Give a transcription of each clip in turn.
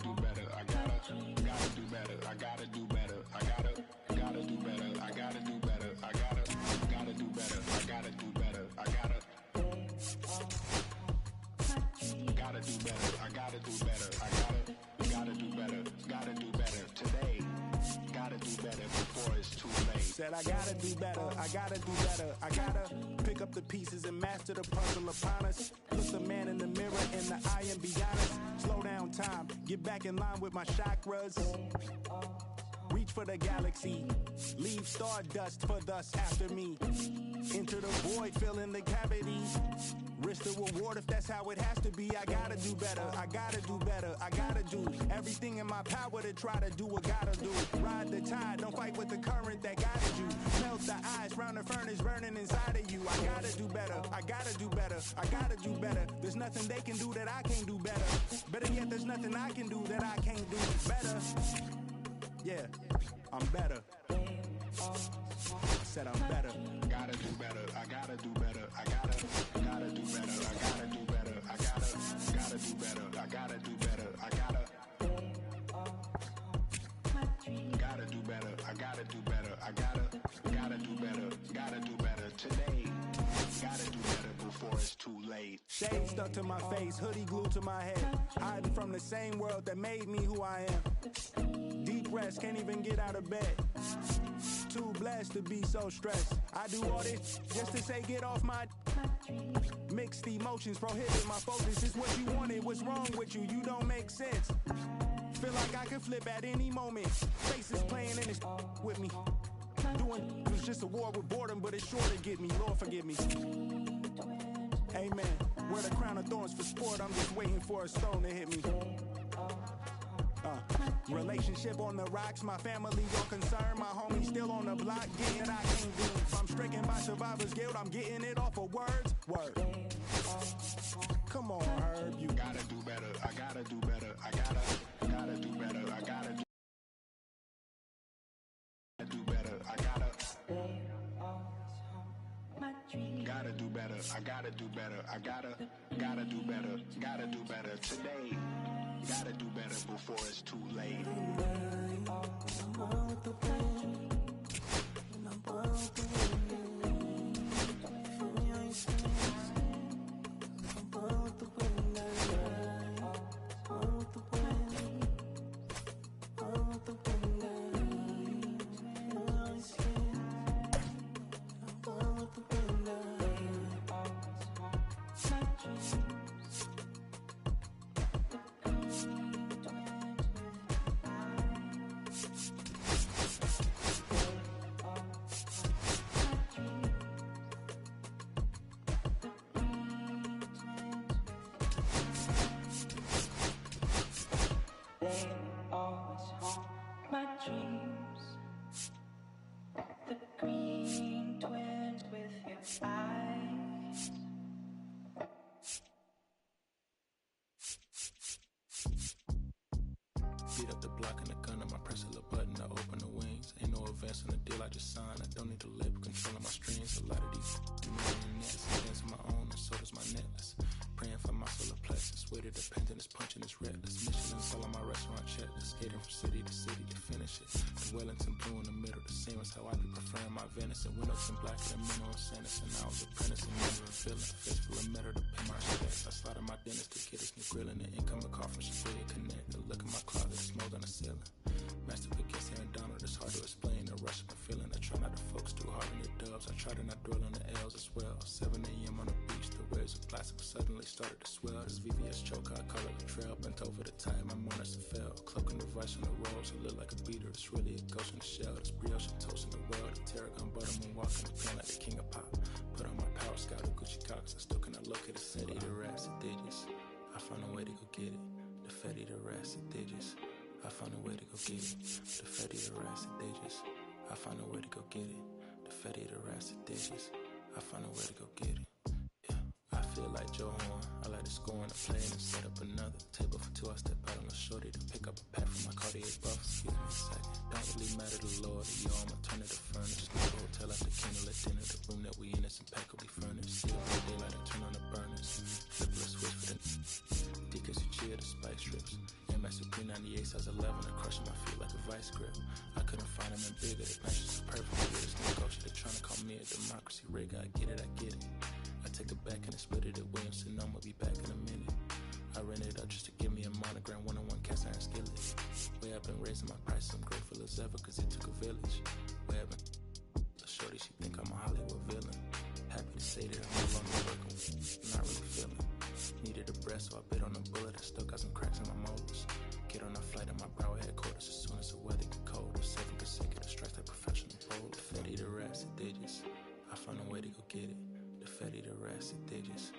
do better. I gotta do better. I gotta do better. I gotta do better. I gotta do better. I gotta do better. I gotta do better. I gotta do better. I gotta do better. I gotta do better. Gotta do better today. Gotta do better before it's too late. Said I gotta do better, I gotta do better. I gotta pick up the pieces and master the puzzle upon us. Look the man in the mirror in the eye and be honest. Slow down time, get back in line with my chakras. Reach for the galaxy, leave stardust for thus after me. Enter the void, fill in the cavity. Risk the reward if that's how it has to be. I gotta do better, I gotta do better. I gotta do everything in my power to try to do what gotta do. Ride the tide, don't fight with the current that guided you. Melt the ice round the furnace burning inside of you. I gotta do better, I gotta do better. I gotta do better. There's nothing they can do that I can't do better. Better yet, there's nothing I can do that I can't do better. Yeah, I'm better. I said I'm better. Gotta do better. I gotta do better. I gotta do better. I gotta do better. I gotta do better. I gotta do better. I gotta do better. I gotta do better. I gotta do better. Gotta do better today. Gotta do better before it's too late. Shade stuck to my face, hoodie glued to my head. Hiding from the same world that made me who I am. Deep rest, can't even get out of bed. Too blessed to be so stressed. I do all this just to say get off my mixed emotions, prohibit my focus. It's what you wanted, what's wrong with you? You don't make sense. Feel like I could flip at any moment. Faces playing in this with me. Doing was just a war with boredom, but it's sure to get me. Lord forgive me. Amen. Wear the crown of thorns for sport. I'm just waiting for a stone to hit me. Relationship on the rocks, my family all concerned. My homie still on the block, getting it I can't do. If I'm stricken by survivor's guilt, I'm getting it off of words. Word. Come on, Herb, you gotta do better. I gotta do better. I gotta do better. I gotta do better. I gotta do better. I gotta do better. I gotta do better. Gotta do better today. Gotta do better before it's too late. They always haunt my dreams. The green twins with your eyes. Beat up the block and the gun on my press a little button, I open the wings. Ain't no advance on the deal I just signed. I don't need to label controlling my strings. A lot of these millionaires dance on my own, and so does my necklace. Praying for my solar plexus. Way to dependent is punching is reckless. Michelin's all on my restaurant checklist. Skating from city to city to finish it. The Wellington blue in the middle, the same as how I be preferring my Venice. And windows in black and mineral sentence. And I was apprentice and never a feeling. Fist full of metal to pay my respects. I slaughter my dentist to get us new grilling. The incoming call from Chicago Connect. The look in my closet, it's mold on the ceiling. Master against Aaron Donald, it's hard to explain. The rush of a feeling. I try not to focus too hard on the dubs. I try to not dwell on the L's as well. 7 a.m. on the beach, the waves of plastic suddenly started to swell. This VVS choke, I call it a trail. Bent over the time, my mornings have fell. Cloaking the vice on the rolls, it look like a beater. It's really a ghost in the shell. This brioche and toast in the world. The tarragon butter moon walking the pen like the king of pop. Put on my power scout, the Gucci Cox. I still cannot locate a city. The rats, the digits. I found a way to go get it. The Fetty, the rats, the digits. I found a way to go get it. The Fetty, the rats, the digits. I found a way to go get it. The Fetty, the rats, the digits. I found a way to go get it. I feel like Joe Horn. I like to score on the plane and set up another table for two. I step out on the shorty to pick up a pack from my Cartier buff. Excuse me a second. Don't really matter to Lord. Yo, I'ma turn it to furnace. Go to the hotel after candle at dinner. The room that we in is impeccably furnished. See all the daylight and turn on the burners. Flip the switch for the deacons who cheer the spice strips. MS 390 size 11 and crushing my feet like a vice grip. I couldn't find them in bigger. The matches are perfect. Yeah, this negotiator, they're trying to call me a democracy rig. I get it, I get it. I take it back and I split it at Williamson. I'ma be back in a minute. I ran it up just to give me a monogram, one-on-one cast iron skillet. Way I've been raising my prices, I'm grateful as ever, cause it took a village. Way I've been shorty, she think I'm a Hollywood villain. Happy to say that I'm no longer working with, not really feeling. Needed a breath, so I bit on a bullet. I still got some cracks in my molars. Get on a flight at my Broward headquarters as soon as the weather get colder. 7 consecutive strikes like professional bowler. Fetty the rats and digits, I found a way to go get it. The Fetty the rats and digits,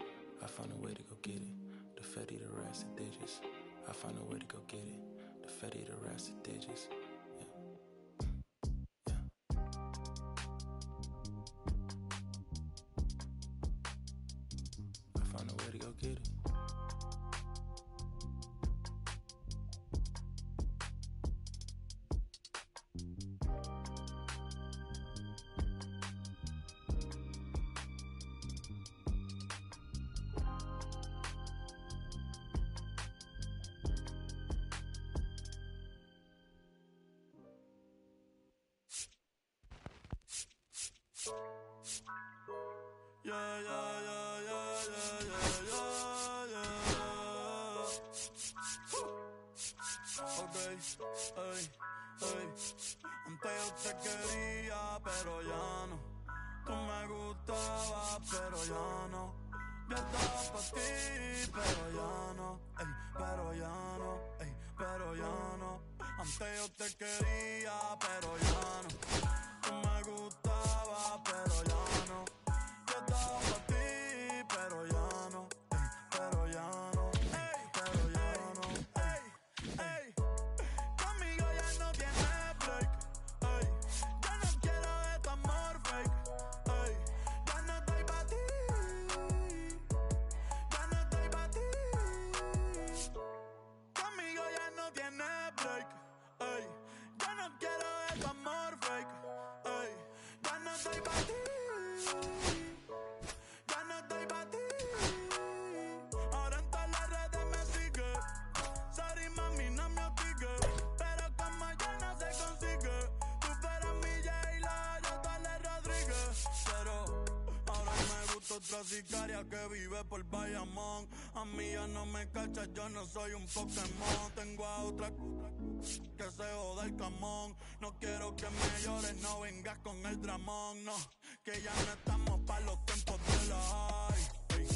I found a way to go get it. The Fetty the rats and digits, I found a way to go get it. The Fetty the rats and digits. I found a way to go get it. Antes yo te quería, pero ya no. Tú me gustabas, pero ya no. Yo estaba pa' ti, pero ya no. Ey, pero ya no, ey, pero ya no. Antes yo te quería, pero ya no. Tú me gustabas, pero ya no. Yo estaba pa' ti, pero ya no. Ey, pero ya no, ey, pero ya no. Ey, ey. Conmigo ya no tienes break. Ey, ya no quiero de tu amor fake. Ey, ya no estoy pa' ti. Ya no estoy pa' ti. Conmigo ya no tienes break. Ey, ya no quiero de tu amor fake. Ey, ya no estoy pa' ti. Ya no estoy pa' ti. Ahora en todas las redes me sigue. Sorry mami, no me hostigué. Pero como ya no se consigue. Tú fueras mi J-Lo, yo Dale Rodríguez. Pero ahora me gusta otra sicaria que vive por Bayamón. A mí ya no me cachas, yo no soy un Pokémon. Tengo a otra que se joda el camón. No quiero que me llores, no vengas con el dramón. No, que ya no estamos pa' los tiempos de la high. Ey,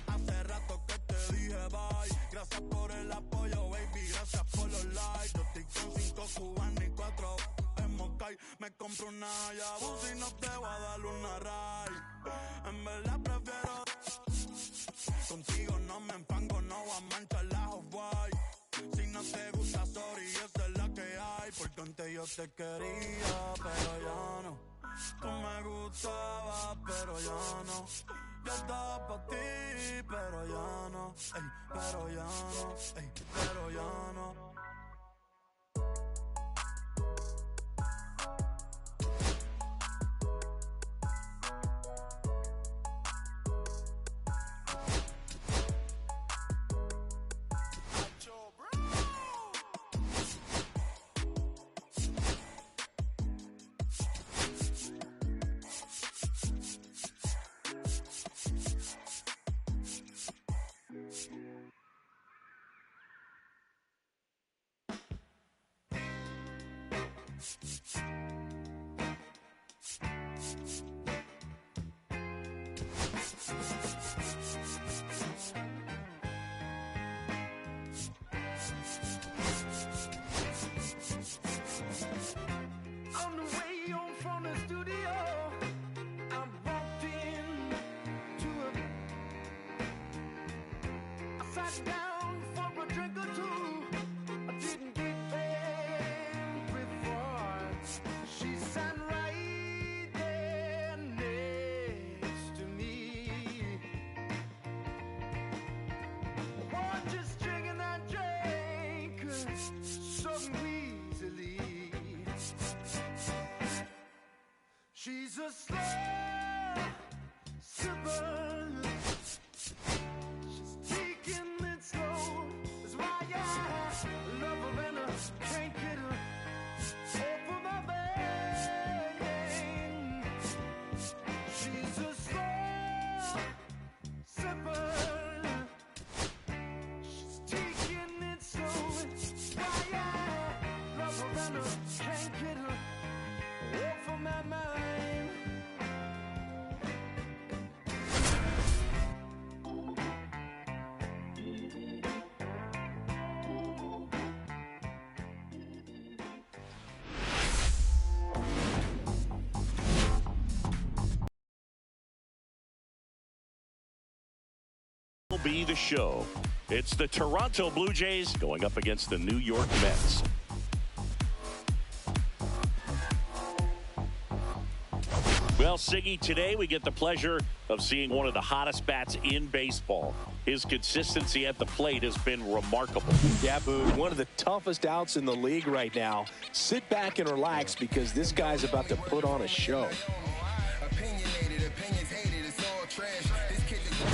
hace rato que te dije bye. Gracias por el apoyo, baby, gracias por los likes. Yo estoy con 5 cubanos y 4 en Moscay. Me compro una Hayabusa y no te voy a dar una ride. En verdad prefiero contigo, no me empango, no voy a manchar la Hawaii. Si no te gusta, sorry, esa es la que hay. Porque antes yo te quería, pero ya no. Tú me gustabas, pero ya no. Yo estaba pa' ti, pero ya no. Ey, pero ya no, ey, pero ya no. On the way home from the studio, I walked in to I sat down for a drink or two. I didn't get very far. She sat right there next to me. Oh, just drinking that drink so easily. She's a slow sipper. She's taking it slow. Will be the show. It's the Toronto Blue Jays going up against the New York Mets. Well, Siggy, today we get the pleasure of seeing one of the hottest bats in baseball. His consistency at the plate has been remarkable. Yeah, Boog, one of the toughest outs in the league right now. Sit back and relax because this guy's about to put on a show.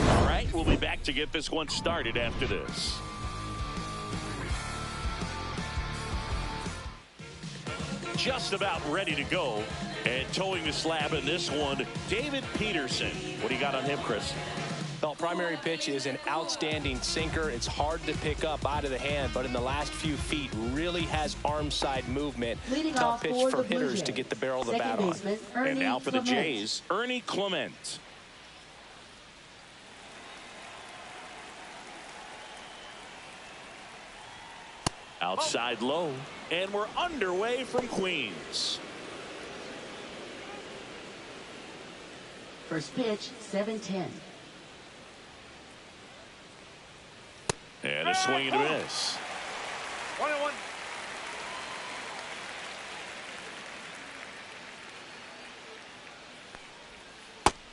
All right, we'll be back to get this one started after this. Just about ready to go. And towing the slab in this one, David Peterson. What do you got on him, Chris? Well, primary pitch is an outstanding sinker. It's hard to pick up out of the hand, but in the last few feet really has arm side movement. Tough pitch for hitters to get the barrel of the bat on. And now for the Jays, Ernie Clement. Outside low, and we're underway from Queens. First pitch, 7-10. And a swing and a miss. 1-1.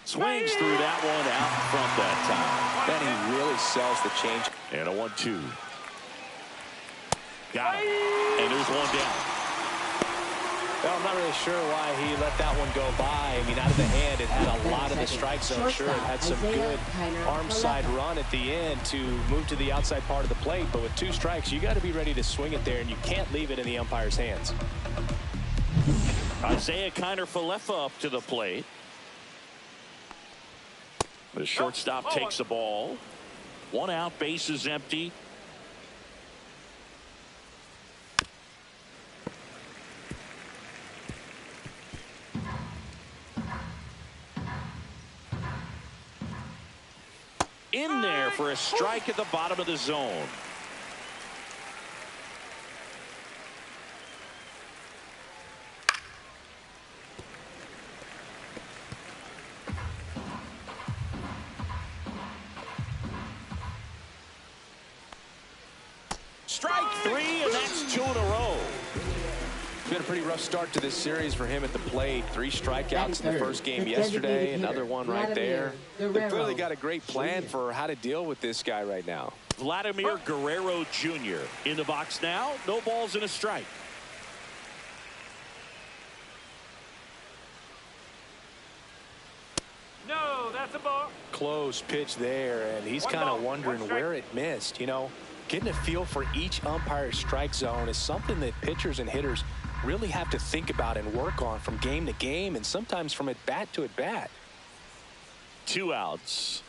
Swings through that one out in front that time. Then he really sells the change. And a 1-2. Got him. And there's one down. Well, I'm not really sure why he let that one go by. I mean, out of the hand, it had a lot of the strike zone. Sure, it had some good arm side run at the end to move to the outside part of the plate. But with 2 strikes, you got to be ready to swing it there, and you can't leave it in the umpire's hands. Isaiah Kiner-Falefa up to the plate. The shortstop takes the ball. 1 out, base is empty. In there for a strike at the bottom of the zone. Strike 3, and that's 2 in a row. It's been a pretty rough start to this series for him at the plate. 3 strikeouts in the first game yesterday. Another one right there. They've clearly got a great plan for how to deal with this guy right now. Vladimir Guerrero Jr. in the box now. No balls and a strike. No, that's a ball. Close pitch there, and he's kind of wondering where it missed. You know, getting a feel for each umpire's strike zone is something that pitchers and hitters really have to think about and work on from game to game and sometimes from at bat to at bat. 2 outs.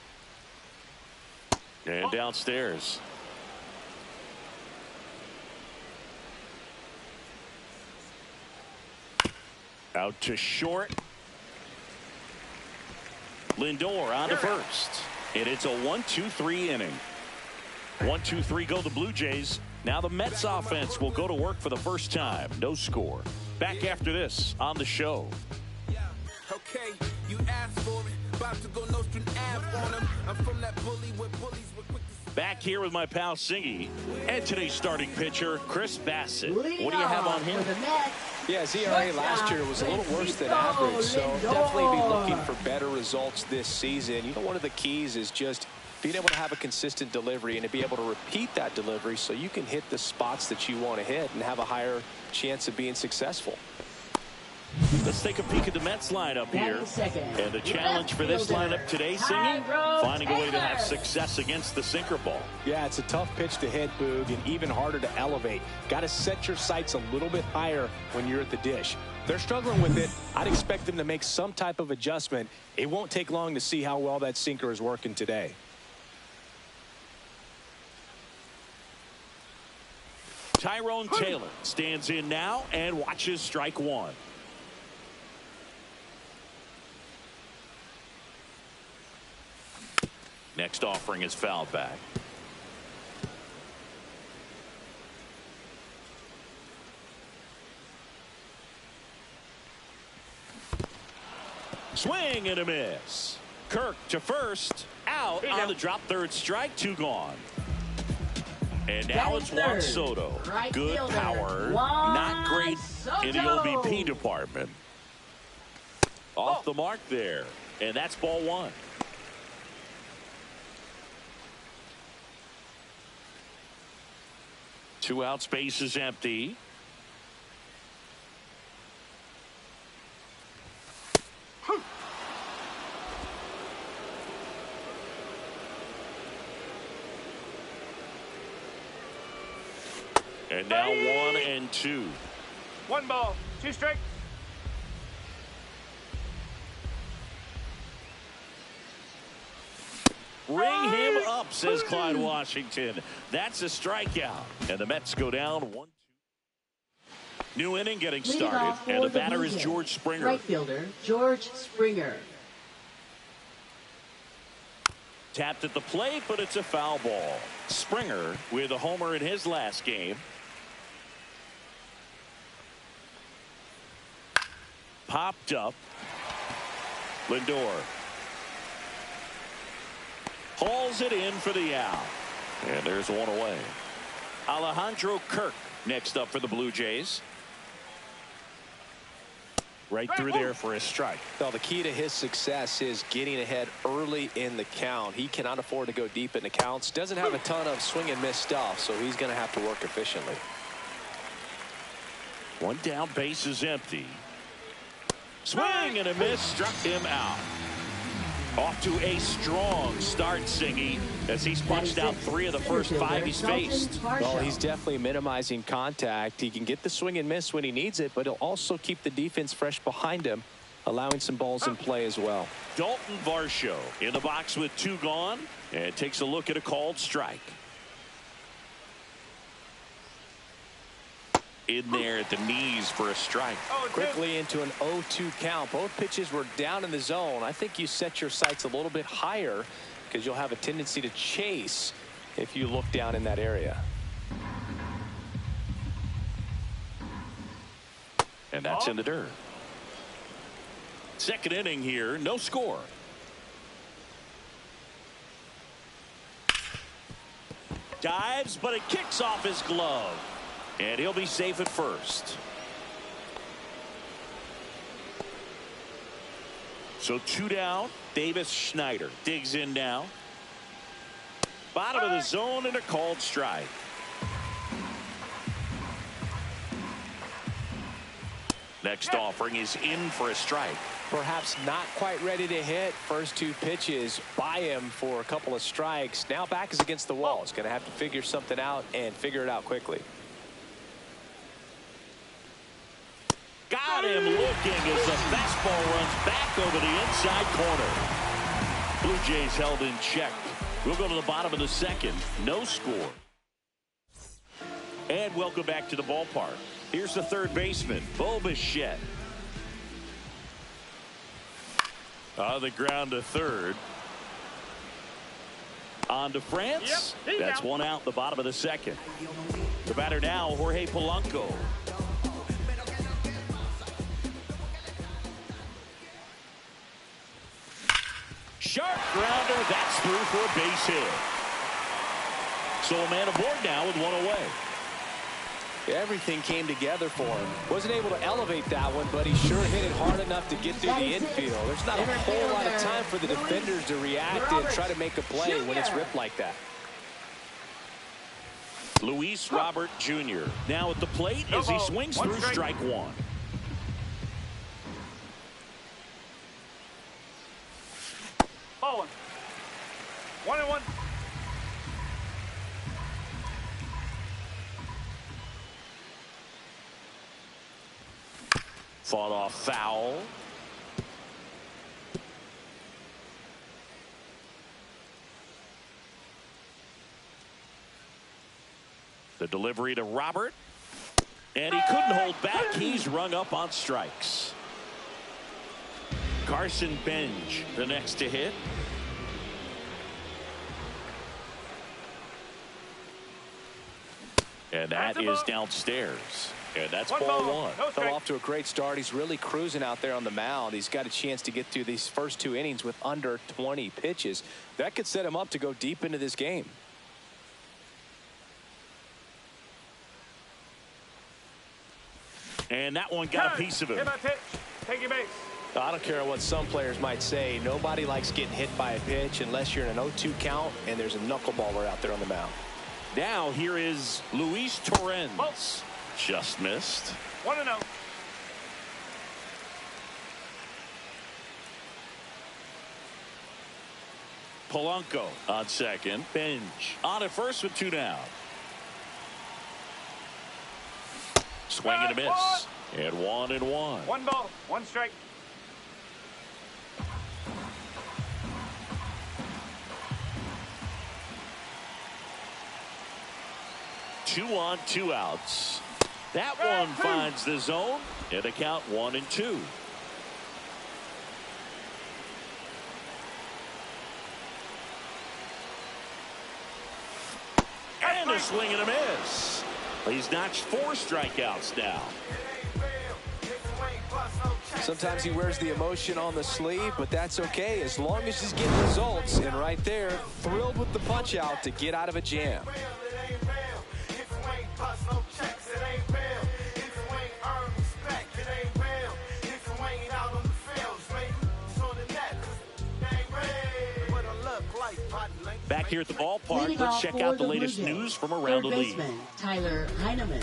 And downstairs. Out to short. Lindor on to first. And it's a 1-2-3 inning. 1-2-3 go the Blue Jays. Now the Mets offense will go to work for the first time. No score. Back after this on the show. Okay, you asked for it. About to go Nostrum Ave on him. I'm from that bully where bullies were quick to... Back here with my pal Singy and today's starting pitcher, Chris Bassett. What do you have on him? Yeah, his ERA last year was a little worse than average, so definitely be looking for better results this season. You know, one of the keys is just being able to have a consistent delivery and to be able to repeat that delivery so you can hit the spots that you want to hit and have a higher chance of being successful. Let's take a peek at the Mets lineup here. And the challenge for this lineup today, Singing, finding a way to have success against the sinker ball. Yeah, it's a tough pitch to hit, Boog, and even harder to elevate. Got to set your sights a little bit higher when you're at the dish. They're struggling with it. I'd expect them to make some type of adjustment. It won't take long to see how well that sinker is working today. Tyrone Taylor stands in now and watches strike 1. Next offering is fouled back. Swing and a miss. Kirk to first, out. out on the drop, third strike, 2 gone. And now it's Juan Soto. Good power, not great in the OBP department. Off the mark there, and that's ball 1. Two out, space is empty. And now 1-2. 1 ball, 2 strikes. Ring him up, says Clyde Washington. That's a strikeout. And the Mets go down 1-2. New inning getting started. And the batter is George Springer. Right fielder, George Springer. Tapped at the plate, but it's a foul ball. Springer with a homer in his last game. Popped up. Lindor hauls it in for the out. And there's one away. Alejandro Kirk next up for the Blue Jays. Right through there for a strike. Well, the key to his success is getting ahead early in the count. He cannot afford to go deep in the counts. Doesn't have a ton of swing and miss stuff, so he's going to have to work efficiently. One down, base is empty. Swing and a miss, struck him out. Off to a strong start, Singy, as he's punched out 3 of the first 5 he's faced. Well, he's definitely minimizing contact. He can get the swing and miss when he needs it, but he'll also keep the defense fresh behind him, allowing some balls in play as well. Dalton Varsho in the box with 2 gone, and takes a look at a called strike. In there at the knees for a strike. Quickly into an 0-2 count. Both pitches were down in the zone. I think you set your sights a little bit higher because you'll have a tendency to chase if you look down in that area. And that's in the dirt. Second inning here, no score. Dives, but it kicks off his glove. And he'll be safe at first. So 2 down. Davis Schneider digs in now. Bottom of the zone and a called strike. Next offering is in for a strike. Perhaps not quite ready to hit. First 2 pitches by him for a couple of strikes. Now back is against the wall. He's going to have to figure something out and figure it out quickly. Got him looking as the fastball runs back over the inside corner. Blue Jays held in check. We'll go to the bottom of the second. No score. And welcome back to the ballpark. Here's the third baseman, Bo Bichette. On the ground to third. On to France. Yep, that's 1 out, the bottom of the second. The batter now, Jorge Polanco. Sharp grounder, that's through for a base hit. So a man aboard now with 1 away. Everything came together for him. Wasn't able to elevate that one, but he sure hit it hard enough to get through the infield. There's not a whole lot of time for the defenders to react and try to make a play when it's ripped like that. Luis Robert Jr. now at the plate as he swings through strike 1. Ball 1. 1-1. Fought off foul. The delivery to Robert. And he couldn't hold back. He's rung up on strikes. Carson Benj, the next to hit. And that is downstairs. And that's One ball ball. one. No strike. Fell off to a great start. He's really cruising out there on the mound. He's got a chance to get through these first 2 innings with under 20 pitches. That could set him up to go deep into this game. And that one got a piece of him. Hit by pitch. Take your base. I don't care what some players might say. Nobody likes getting hit by a pitch unless you're in an 0-2 count and there's a knuckleballer out there on the mound. Now here is Luis Torrens. Ball. Just missed. 1-0. Polanco on second. Benj on at first with 2 down. Swing and a miss. And 1-1. 1 ball, 1 strike. Two on, 2 outs. That one finds the zone. And the count 1-2. And a swing and a miss. He's notched 4 strikeouts now. Sometimes he wears the emotion on the sleeve, but that's okay as long as he's getting results. And right there, thrilled with the punch out to get out of a jam. Back here at the ballpark, Leading let's off check for out the the latest Blue Jays, news from around the third league. baseman Tyler Heineman.